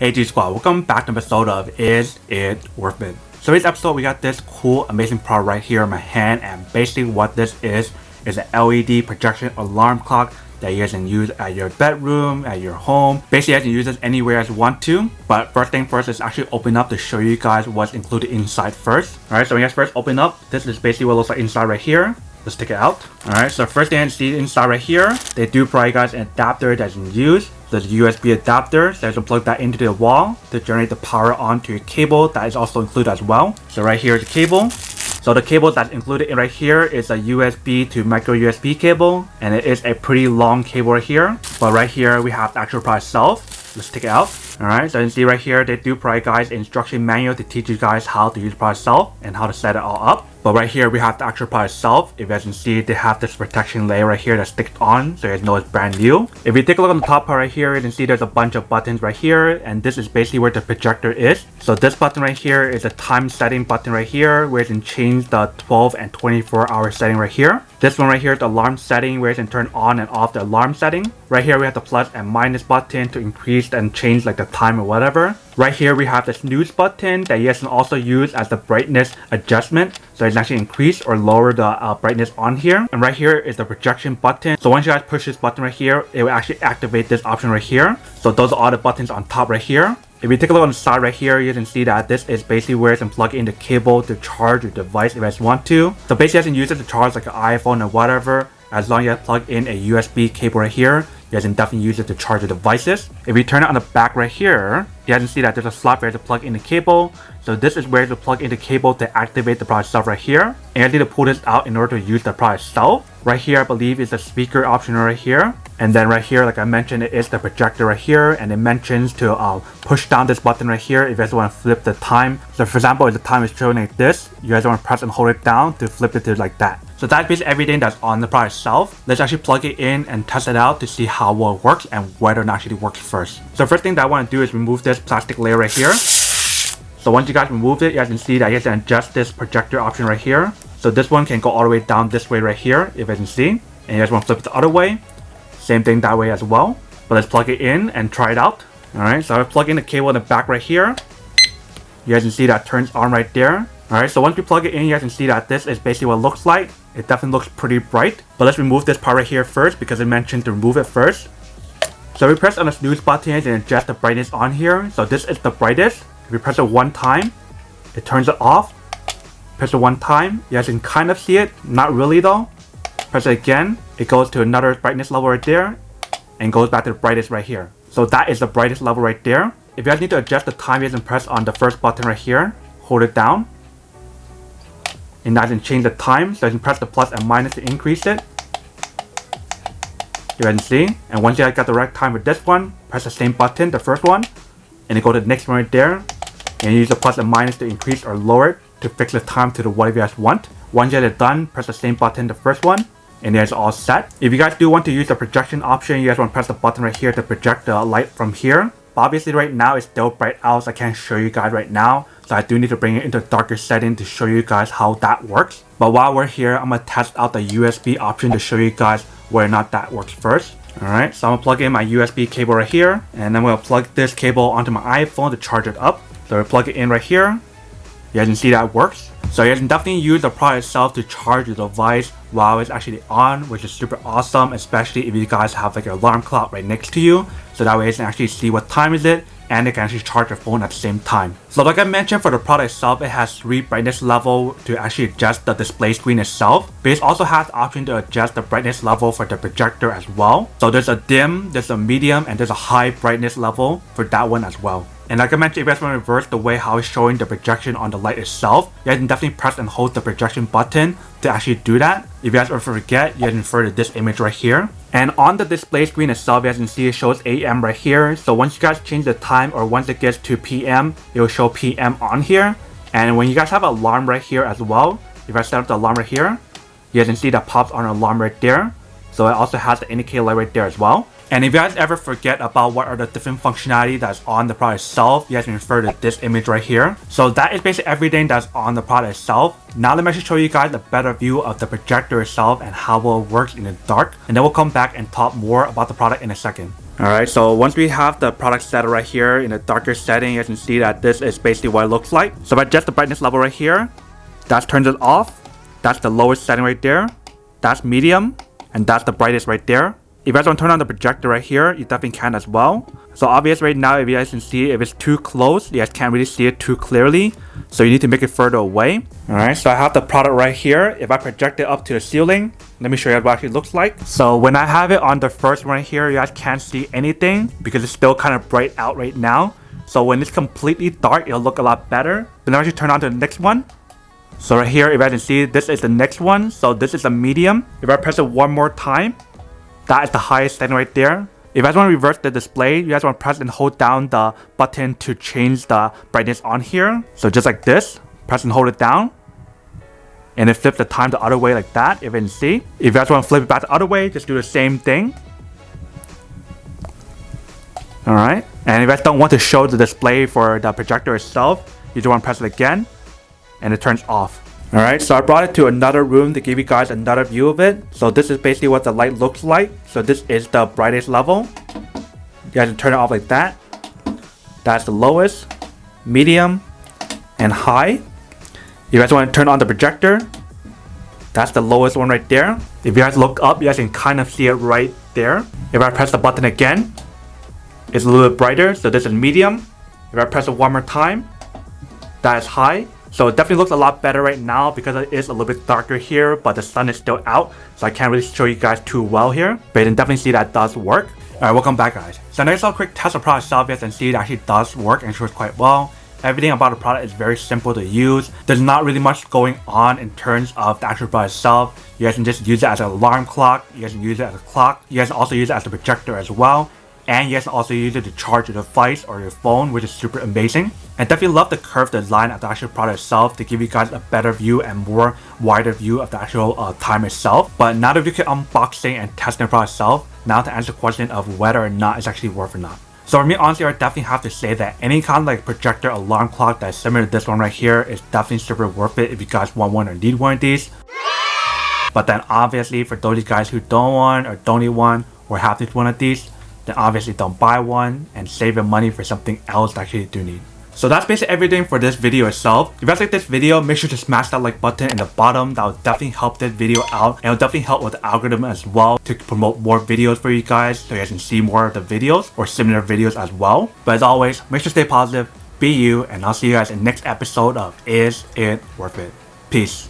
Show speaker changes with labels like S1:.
S1: Hey G Squad, welcome back to an episode of Is It Worth It? So this episode we got this cool amazing product right here in my hand, and basically what this is an LED projection alarm clock that you guys can use at your bedroom, at your home. Basically you guys can use this anywhere as you want to, but first thing first is actually open up to show you guys what's included inside first. Alright, so when you guys first open up, this is basically what it looks like inside right here. Let's take it out. Alright, so first thing you see inside right here, they do provide you guys an adapter that you can use. There's a USB adapter, so you can plug that into the wall to generate the power onto your cable. That is also included as well. So right here is the cable. So the cable that's included in right here is a USB to micro USB cable, and it is a pretty long cable right here. But right here we have the actual product itself. Let's take it out. Alright, so you can see right here they do provide guys an instruction manual to teach you guys how to use the product itself and how to set it all up. But right here we have the actual product itself. If you guys can see, they have this protection layer right here that sticks on, so you guys know it's brand new. If you take a look on the top part right here, you can see there's a bunch of buttons right here, and this is basically where the projector is. So this button right here is a time setting button right here, where you can change the 12 and 24 hour setting right here. This one right here is the alarm setting, where you can turn on and off the alarm setting. Right here we have the plus and minus button to increase and change like the time or whatever. Right here we have the snooze button that you guys can also use as the brightness adjustment, so you can actually increase or lower the brightness on here. And right here is the projection button. So once you guys push this button right here, it will actually activate this option right here. So those are all the buttons on top right here. If you take a look on the side right here, you can see that this is basically where you can plug in the cable to charge your device if you guys want to. So basically you can use it to charge like an iPhone or whatever. As long as you plug in a USB cable right here, you guys can definitely use it to charge your devices. If you turn it on the back right here, you guys can see that there's a slot where to plug in the cable. So this is where to plug in the cable to activate the product itself right here. And you need to pull this out in order to use the product itself. Right here I believe is the speaker option right here. And then right here, like I mentioned, it is the projector right here, and it mentions to push down this button right here if you guys want to flip the time. So for example, if the time is showing like this, you guys want to press and hold it down to flip it to like that. So that's basically everything that's on the product itself. Let's actually plug it in and test it out to see how well it works and whether it actually works first. So first thing that I want to do is remove this plastic layer right here. So once you guys remove it, you guys can see that you guys can adjust this projector option right here. So this one can go all the way down this way right here, if you guys can see. And you guys want to flip it the other way. Same thing that way as well. But let's plug it in and try it out. Alright, so I plug in the cable in the back right here. You guys can see that turns on right there. Alright, so once you plug it in, you guys can see that this is basically what it looks like. It definitely looks pretty bright. But let's remove this part right here first, because it mentioned to remove it first. So we press on the snooze button and adjust the brightness on here. So this is the brightest. If you press it one time, it turns it off. Press it one time, you guys can kind of see it, not really though. Press it again, it goes to another brightness level right there, and goes back to the brightest right here. So that is the brightest level right there. If you guys need to adjust the time, you guys can press on the first button right here, hold it down, and now you can change the time. So you can press the plus and minus to increase it. You guys can see, and once you guys got the right time with this one, press the same button, the first one, and then go to the next one right there, and use the plus and minus to increase or lower it to fix the time to the whatever you guys want. Once you guys are done, press the same button, the first one, and you guys are all set. If you guys do want to use the projection option, you guys want to press the button right here to project the light from here. But obviously right now it's still bright out, so I can't show you guys right now. So I do need to bring it into a darker setting to show you guys how that works. But while we're here, I'm going to test out the USB option to show you guys whether or not that works first. Alright, so I'm going to plug in my USB cable right here, and I'm going to plug this cable onto my iPhone to charge it up. So we plug it in right here. You guys can see that it works. So you guys can definitely use the product itself to charge your device while it's actually on, which is super awesome, especially if you guys have like an alarm clock right next to you. So that way you can actually see what time is it, and it can actually charge your phone at the same time. So like I mentioned, for the product itself, it has 3 brightness level to actually adjust the display screen itself. But it also has the option to adjust the brightness level for the projector as well. So there's a dim, there's a medium, and there's a high brightness level for that one as well. And like I mentioned, if you guys want to reverse the way how it's showing the projection on the light itself, you guys can definitely press and hold the projection button to actually do that. If you guys ever forget, you guys can refer to this image right here. And on the display screen itself, you guys can see it shows AM right here. So once you guys change the time, or once it gets to PM, it will show PM on here. And when you guys have an alarm right here as well, if I set up the alarm right here, you guys can see that pops on an alarm right there. So it also has the indicator light right there as well. And if you guys ever forget about what are the different functionality that's on the product itself, you guys can refer to this image right here. So that is basically everything that's on the product itself. Now let me actually show you guys a better view of the projector itself and how well it works in the dark. And then we'll come back and talk more about the product in a second. Alright, so once we have the product set right here in a darker setting, you guys can see that this is basically what it looks like. So if I adjust the brightness level right here, that turns it off. That's the lowest setting right there. That's medium. And that's the brightest right there. If you guys want to turn on the projector right here, you definitely can as well. So obvious right now, if you guys can see, if it's too close, you guys can't really see it too clearly. So you need to make it further away. Alright, so I have the product right here. If I project it up to the ceiling, let me show you what it actually looks like. So when I have it on the first one right here, you guys can't see anything because it's still kind of bright out right now. So when it's completely dark, it'll look a lot better. But now I should turn on to the next one. So right here, if I can see, this is the next one. So this is a medium. If I press it one more time, that is the highest setting right there. If you guys want to reverse the display, you guys want to press and hold down the button to change the brightness on here. So just like this, press and hold it down. And it flips the time the other way like that, if you can see. If you guys want to flip it back the other way, just do the same thing. Alright. And if you guys don't want to show the display for the projector itself, you just want to press it again. And it turns off. Alright, so I brought it to another room to give you guys another view of it. So this is basically what the light looks like. So this is the brightest level. You guys can turn it off like that. That's the lowest, medium, and high. If you guys want to turn on the projector, that's the lowest one right there. If you guys look up, you guys can kind of see it right there. If I press the button again, it's a little bit brighter. So this is medium. If I press it one more time, that is high. So it definitely looks a lot better right now because it is a little bit darker here, but the sun is still out, so I can't really show you guys too well here. But you can definitely see that does work. Alright, welcome back guys. So next I'll quick test the product itself and see it actually does work and shows quite well. Everything about the product is very simple to use. There's not really much going on in terms of the actual product itself. You guys can just use it as an alarm clock, you guys can use it as a clock, you guys can also use it as a projector as well. And you guys can also use it to charge your device or your phone, which is super amazing. And definitely love the curved design of the actual product itself to give you guys a better view and more wider view of the actual time itself. But now that we can unboxing and testing the product itself, now to answer the question of whether or not it's actually worth or not. So for me, honestly, I definitely have to say that any kind of like projector alarm clock that's similar to this one right here is definitely super worth it if you guys want one or need one of these. But then obviously for those of you guys who don't want or don't need one or have to one of these, then obviously don't buy one and save your money for something else that you do need. So that's basically everything for this video itself. If you guys like this video, make sure to smash that like button in the bottom. That will definitely help this video out, and it will definitely help with the algorithm as well to promote more videos for you guys so you guys can see more of the videos or similar videos as well. But as always, make sure to stay positive, be you, and I'll see you guys in the next episode of Is It Worth It? Peace.